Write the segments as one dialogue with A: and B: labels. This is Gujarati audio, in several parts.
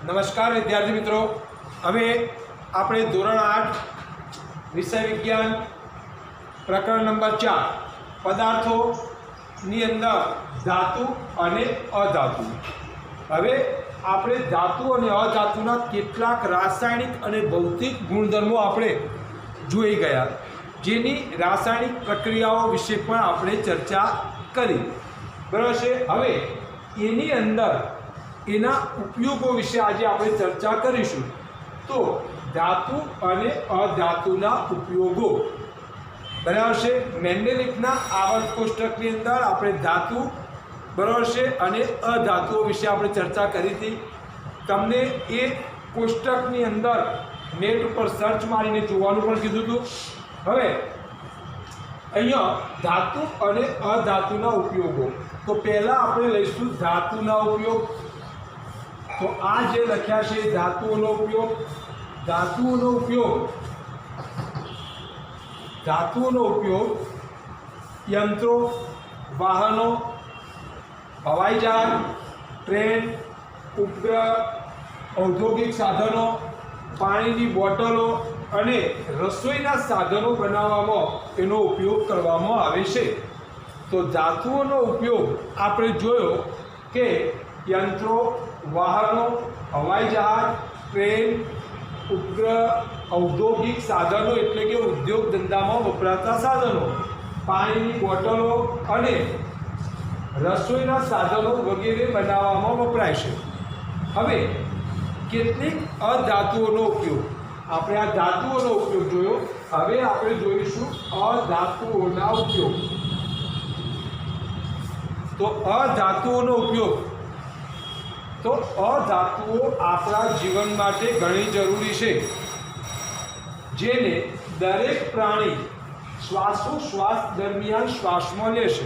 A: નમસ્કાર વિદ્યાર્થી મિત્રો, હવે આપણે ધોરણ 8 વિષય વિજ્ઞાન પ્રકરણ નંબર 4 પદાર્થોની અંદર ધાતુ અને અધાતુ. હવે આપણે ધાતુ અને અધાતુના કેટલાક રાસાયણિક અને ભૌતિક ગુણધર્મો આપણે જોઈ ગયા, જેની રાસાયણિક પ્રક્રિયાઓ વિશે પણ આપણે ચર્ચા કરી. બરાબર છે. હવે એની અંદર એના ઉપયોગો વિશે આજે આપણે ચર્ચા કરીશું. તો ધાતુ અને અધાતુના ઉપયોગો, બરાબર છે. મેન્ડેલિફના આવર્ત કોષ્ટકની અંદર આપણે ધાતુ, બરાબર છે, અને અધાતુઓ વિશે આપણે ચર્ચા કરી હતી. તમને એ કોષ્ટકની અંદર નેટ ઉપર સર્ચ મારીને જોવાનું પણ કીધું હતું. હવે અહીંયા ધાતુ અને અધાતુના ઉપયોગો. તો પહેલાં આપણે લઈશું ધાતુના ઉપયોગ. તો આ જે લખ્યા છે ધાતુઓનો ઉપયોગ. ધાતુઓનો ઉપયોગ યંત્રો, વાહનો, હવાઈ જહાજ, ટ્રેન, ઉપગ્રહ, ઔદ્યોગિક સાધનો, પાણીની બોટલો અને રસોઈના સાધનો બનાવવામાં એનો ઉપયોગ કરવામાં આવે છે. તો ધાતુઓનો ઉપયોગ આપણે જોયો કે યંત્રો, વાહનો, હવાઈ જહાજ, ટ્રેન, ઉપગ્રહ, ઔદ્યોગિક સાધનો એટલે કે ઉદ્યોગ ધંધામાં વપરાતા સાધનો, પાણીની બોટલો અને રસોઈના સાધનો વગેરે બનાવવામાં વપરાય છે. હવે કેટલીક અધાતુઓનો ઉપયોગ. આપણે આ ધાતુઓનો ઉપયોગ જોયો. હવે આપણે જોઈશું અધાતુઓના ઉપયોગ. તો અધાતુઓનો ઉપયોગ. તો અધાતુઓ આપણા જીવન માટે ઘણી જરૂરી છે, જેને દરેક પ્રાણી શ્વાસોશ્વાસ દરમિયાન શ્વાસમાં લે છે.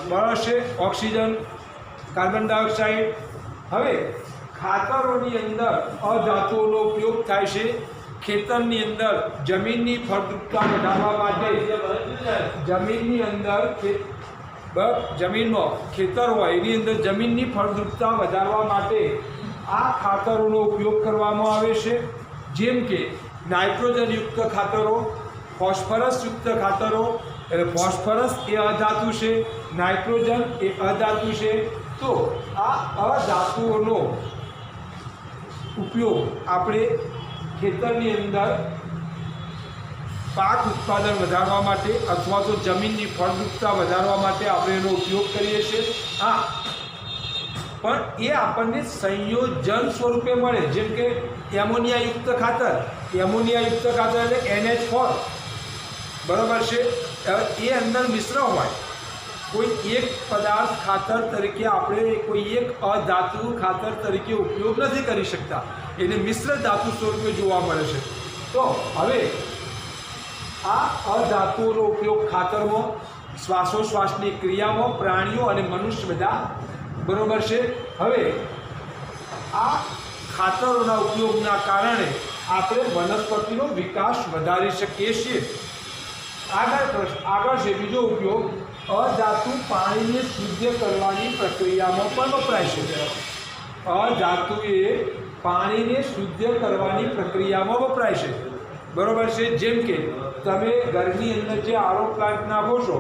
A: બરાબર છે. Oxygen, carbon dioxide. હવે ખાતરોની અંદર અધાતુઓનો ઉપયોગ થાય છે. ખેતરની અંદર જમીનની ફળદ્રુપતા વધારવા માટે, જમીનની અંદર જમીનમાં ખેતર હોય એની અંદર જમીનની ફળદ્રુપતા વધારવા માટે આ ખાતરોનો ઉપયોગ કરવામાં આવે છે. જેમ કે નાઇટ્રોજનયુક્ત ખાતરો, ફોસ્ફરસયુક્ત ખાતરો. ફોસ્ફરસ એ અધાતુ છે, નાઇટ્રોજન એ અધાતુ છે. તો આ અધાતુઓનો ઉપયોગ આપણે ખેતરની અંદર પાક ઉત્પાદન વધારવા માટે અથવા તો જમીનની ફળદ્રુપતા વધારવા માટે આપણે એનો ઉપયોગ કરીએ છીએ. હા, પણ એ આપણને સંયોજન સ્વરૂપે મળે. જેમ કે એમોનિયાયુક્ત ખાતર. એમોનિયાયુક્ત ખાતર એટલે NH4, બરાબર છે. એ અંદર મિશ્ર હોય. કોઈ એક પદાર્થ ખાતર તરીકે આપણે કોઈ એક અધાતુ ખાતર તરીકે ઉપયોગ નથી કરી શકતા. એને મિશ્ર ધાતુ સ્વરૂપે જોવા મળે છે. તો હવે આ અધાતુઓનો ઉપયોગ ખાતરમાં, શ્વાસોશ્વાસની ક્રિયામાં, પ્રાણીઓ અને મનુષ્ય બધા, બરાબર છે. હવે આ ખાતરોના ઉપયોગના કારણે આપણે વનસ્પતિનો વિકાસ વધારી શકીએ છીએ. આગળ છે બીજો ઉપયોગ. અધાતુ પાણીને શુદ્ધ કરવાની પ્રક્રિયામાં પણ વપરાય છે. અધાતુ એ પાણીને શુદ્ધ કરવાની પ્રક્રિયામાં વપરાય છે, બરાબર છે. જેમ કે તમે ઘરની અંદર જે આરો પ્લાન્ટ નાખો છો,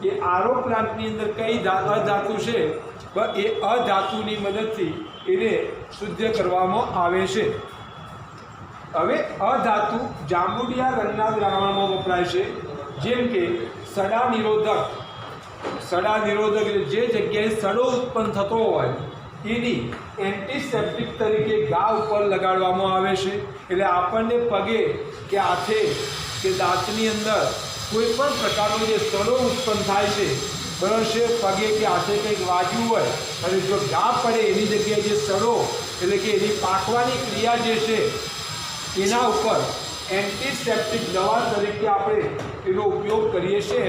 A: એ આરો પ્લાન્ટની અંદર કઈ અધાતુ છે, એ અધાતુની મદદથી એને શુદ્ધ કરવામાં આવે છે. હવે અધાતુ જાંબુડિયા રંગના દ્રાવણમાં વપરાય છે. જેમ કે સડા નિરોધક. સડા નિરોધક એટલે જે જગ્યાએ સડો ઉત્પન્ન થતો હોય એની એન્ટીસેપ્ટિક તરીકે ઘા ઉપર લગાડવામાં આવે છે. એટલે આપણને પગે કે હાથે કે દાંતની અંદર કોઈ પણ પ્રકારનો જે સડો ઉત્પન્ન થાય છે, બરાબર છે, પગે કે હાથે કંઈક વાગ્યું હોય અને જો ઘા પડે એની જગ્યાએ જે સડો એટલે કે એની પાકવાની ક્રિયા જે છે એના ઉપર એન્ટીસેપ્ટિક દવા તરીકે આપણે એનો ઉપયોગ કરીએ છીએ.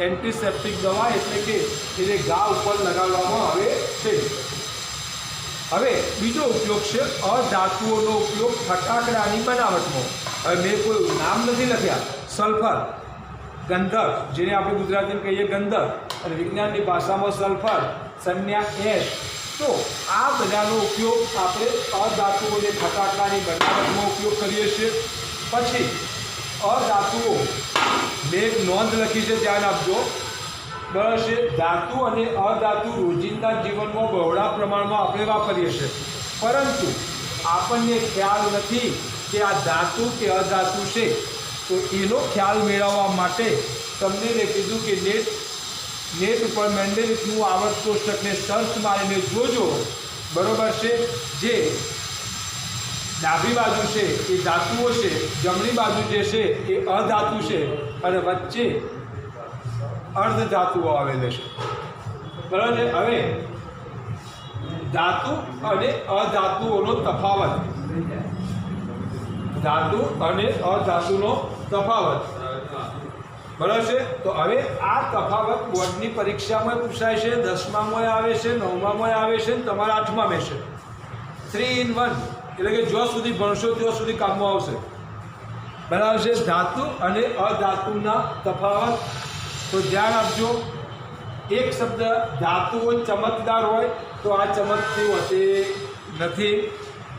A: એન્ટીસેપ્ટિક દવા એટલે કે એને ઘા ઉપર લગાડવામાં આવે છે. હવે બીજો ઉપયોગ છે અધાતુઓનો ઉપયોગ ફટાકડાની બનાવટમાં. હવે મેં કોઈ નામ નથી લખ્યા. સલ્ફર, ગંધક, જેને આપણે ગુજરાતીમાં કહીએ ગંધક, અને વિજ્ઞાનની ભાષામાં સલ્ફર, સંજ્ઞા એચ. તો આ બધાનો ઉપયોગ આપણે અધાતુઓને ફટાકડાની બનાવટમાં ઉપયોગ કરીએ છીએ. પછી અધાતુઓ મેં એક નોંધ લખી છે, ધ્યાન આપજો. બરાબર છે. ધાતુ અને અધાતુ રોજિંદા જીવનમાં બહોળા પ્રમાણમાં આપણે વાપરીએ છીએ, પરંતુ આપણને ખ્યાલ નથી કે આ ધાતુ કે અધાતુ છે. તો એનો ખ્યાલ મેળવવા માટે તમને મેં કીધું કે નેટ ઉપર મેન્ડેલિફનું આવર્ત કોષ્ટકને સર્ચ મારીને જોજો. બરાબર છે. જે ડાબી બાજુ છે એ ધાતુઓ છે, જમણી બાજુ જે છે એ અધાતુ છે, અને વચ્ચે અર્ધ ધાતુઓ આવેલી છે. બરાબર છે. હવે ધાતુ અને અધાતુઓનો તફાવત, ધાતુ અને અધાતુનો તફાવત. બરાબર છે. તો હવે આ તફાવત બોર્ડની પરીક્ષામાં પૂછાય છે, 10મામાં આવે છે, 9મામાં આવે છે, તમારા 8મામાં છે. 3 in 1, એટલે કે જ્યાં સુધી ભણશો ત્યાં સુધી કામમાં આવશે. બરાબર છે. ધાતુ અને અધાતુના તફાવત તો ધ્યાન આપજો. એક શબ્દ ધાતુઓ ચમકદાર હોય તો આ ચમકતી હોતી નથી.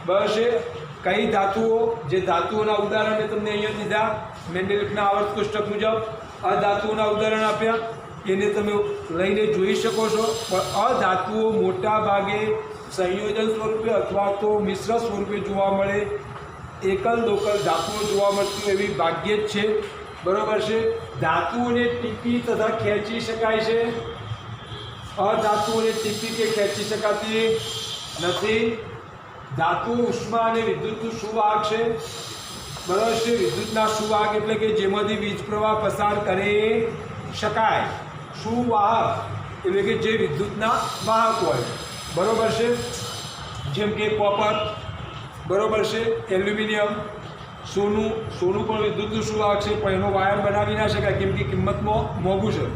A: બરાબર છે. કઈ ધાતુઓ, જે ધાતુઓના ઉદાહરણ મેં તમને અહીંયા દીધા મેન્ડેલિફના આવર્ત કોષ્ટક મુજબ, અધાતુઓના ઉદાહરણ આપ્યા, એને તમે લઈને જોઈ શકો છો. પણ અધાતુઓ મોટા ભાગે સંયોજન સ્વરૂપે અથવા તો મિશ્ર સ્વરૂપે જોવા મળે. એકલ દોકલ ધાતુઓ જોવા મળતી એવી ભાગ્યે જ છે. બરાબર છે. ધાતુઓને ટીપી તથા ખેંચી શકાય છે, અધાતુઓને ટીપી કે ખેંચી શકાતી નથી. ધાતુ ઉષ્મા અને વિદ્યુતનું સુવાહક છે. બરાબર છે. વિદ્યુતના સુવાહક એટલે કે જેમાંથી વીજ પ્રવાહ પસાર કરી શકાય. સુવાહક એટલે કે જે વિદ્યુતના વાહક હોય. બરાબર છે. જેમ કે કોપર, બરાબર છે, એલ્યુમિનિયમ, સોનું પણ વિદ્યુતનું સુવાહક છે, પણ એનો વાયર બનાવી ના શકાય કેમ કે કિંમતમાં મોંઘું છે.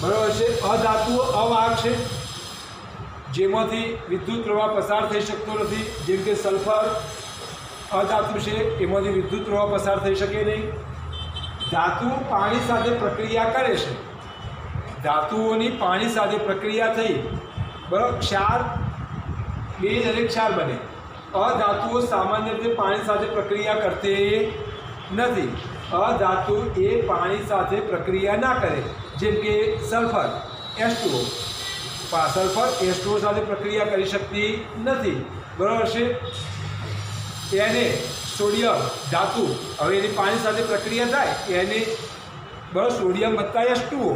A: બરાબર છે. અધાતુઓ અવાહક છે, જેમાંથી વિદ્યુત પ્રવાહ પસાર થઈ શકતો નથી. જેમ કે સલ્ફર અધાતુ છે, એમાંથી વિદ્યુત પ્રવાહ પસાર થઈ શકે નહીં. ધાતુ પાણી સાથે પ્રક્રિયા કરે છે. ધાતુઓની પાણી સાથે પ્રક્રિયા થઈ, બરાબર, ક્ષાર, બેઝ અને ક્ષાર બને. અધાતુઓ સામાન્ય રીતે પાણી સાથે પ્રક્રિયા કરતી નથી. અધાતુ એ પાણી સાથે પ્રક્રિયા ના કરે. જેમ કે સલ્ફર H2O, સલ્ફર H2O સાથે પ્રક્રિયા કરી શકતી નથી. બરાબર છે. એને સોડિયમ ધાતુ, હવે એની પાણી સાથે પ્રક્રિયા થાય એને, બરાબર, સોડિયમ વત્તા H2O,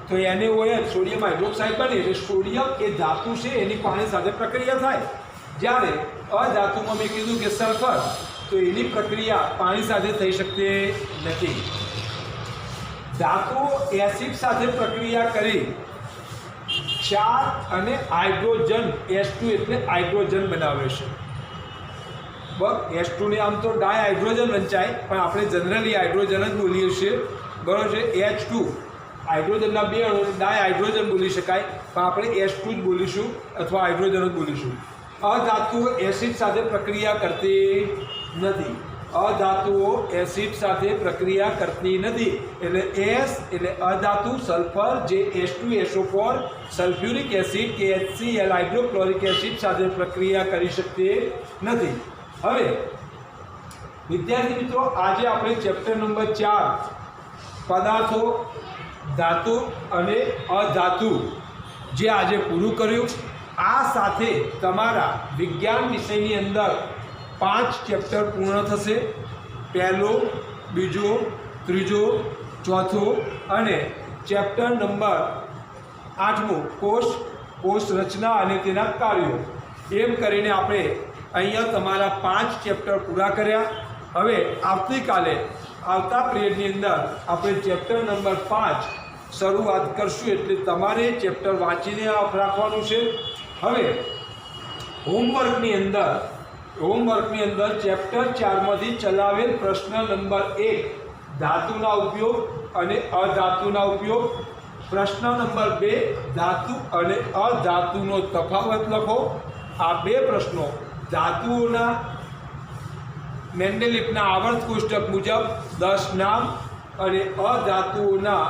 A: તો એને OH સોડિયમ હાઇડ્રોક્સાઇડ બને. એટલે સોડિયમ એ ધાતુ છે, એની પાણી સાથે પ્રક્રિયા થાય. જ્યારે અધાતુમાં મેં કીધું કે સલ્ફર, તો એની પ્રક્રિયા પાણી સાથે થઈ શકતી નથી. ધાતુઓ એસિડ સાથે પ્રક્રિયા કરી ક્ષાર અને હાઇડ્રોજન H2 એટલે હાઇડ્રોજન બનાવે છે. બરાબર. H2 ને આમ તો ડાયહાઇડ્રોજન વંચાય, પણ આપણે જનરલી હાઇડ્રોજન જ બોલીએ છીએ. બરાબર છે. H2 હાઇડ્રોજનના બે અણુ ડાયહાઇડ્રોજન બોલી શકાય, પણ આપણે H2 જ બોલીશું અથવા હાઇડ્રોજન જ બોલીશું. અધાતુઓ એસિડ સાથે પ્રક્રિયા કરતી નથી. અધાતુઓ એસિડ સાથે પ્રક્રિયા કરતી નથી. એટલે S એટલે અધાતુ, સલ્ફર જે H2SO4, સલ્ફ્યુરિક એસિડ કે HCl હાઇડ્રોક્લોરિક એસિડ સાથે પ્રક્રિયા કરી શકતી નથી. હવે વિદ્યાર્થી મિત્રો, આજે આપણે ચેપ્ટર નંબર 4 પદાર્થો, ધાતુ અને અધાતુ જે આજે પૂરું કર્યું. આ સાથે તમારા વિજ્ઞાન વિષયની અંદર 5 ચેપ્ટર પૂર્ણ થશે. પહેલો, બીજો, ત્રીજો, ચોથો અને ચેપ્ટર નંબર 8મું કોષ રચના અને તેના કાર્યો. એમ કરીને આપણે અહીંયા તમારા 5 ચેપ્ટર પૂરા કર્યા. હવે આવતીકાલે આવતા પિરિયડની અંદર આપણે ચેપ્ટર નંબર 5 શરૂઆત કરશું. એટલે તમારે ચેપ્ટર વાંચીને રાખવાનું છે. હવે હોમવર્કની અંદર ચેપ્ટર 4માંથી ચલાવેલ પ્રશ્ન નંબર 1 ધાતુના ઉપયોગ અને અધાતુના ઉપયોગ, પ્રશ્ન નંબર 2 ધાતુ અને અધાતુનો તફાવત લખો. આ 2 પ્રશ્નો ધાતુઓના મેન્ડેલિફના આવર્ત કોષ્ટક મુજબ 10 નામ અને અધાતુઓના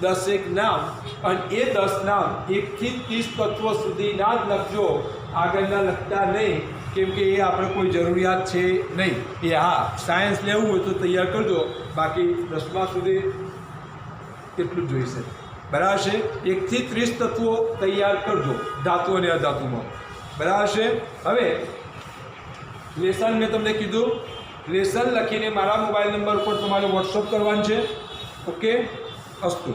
A: 10 નામ, અને એ 10 નામ 1 થી 30 તત્વો સુધીના જ લખજો, આગળના લખતા નહીં, કેમ કે એ આપણે કોઈ જરૂરિયાત છે નહીં. એ હા, સાયન્સ લેવું હોય તો તૈયાર કરજો, બાકી 10મા સુધી એટલું જ જોઈશે. બરાબર છે? 1 થી 30 તત્વો તૈયાર કરજો ધાતુ અને અધાતુમાં. બરાબર છે? હવે લેસન મેં તમને કીધું, લેસન લખીને મારા મોબાઈલ નંબર પર તમારે વોટ્સઅપ કરવાનું છે. ઓકે, અસ્તુ.